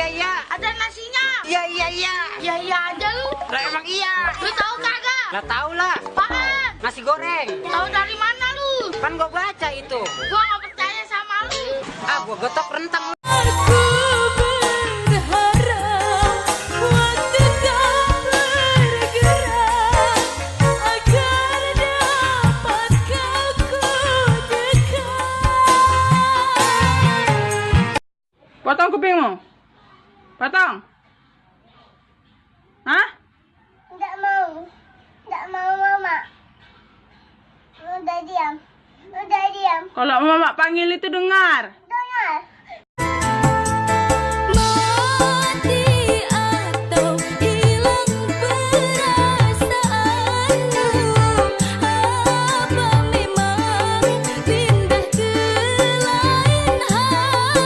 iya. Ada nasinya. Iya. Iya aja lu. Lah emang iya. Lu tahu kagak? Lah tahu lah. Apaan? Nasi goreng. Tahu dari mana lu? Kan gua baca itu. Gua nggak percaya sama lu. Ah, gua getok rentang. Potong kupingmu. Potong. Hah? Enggak mau. Enggak mau, Mama. Udah diam. Kalau mama panggil itu dengar. Dengar.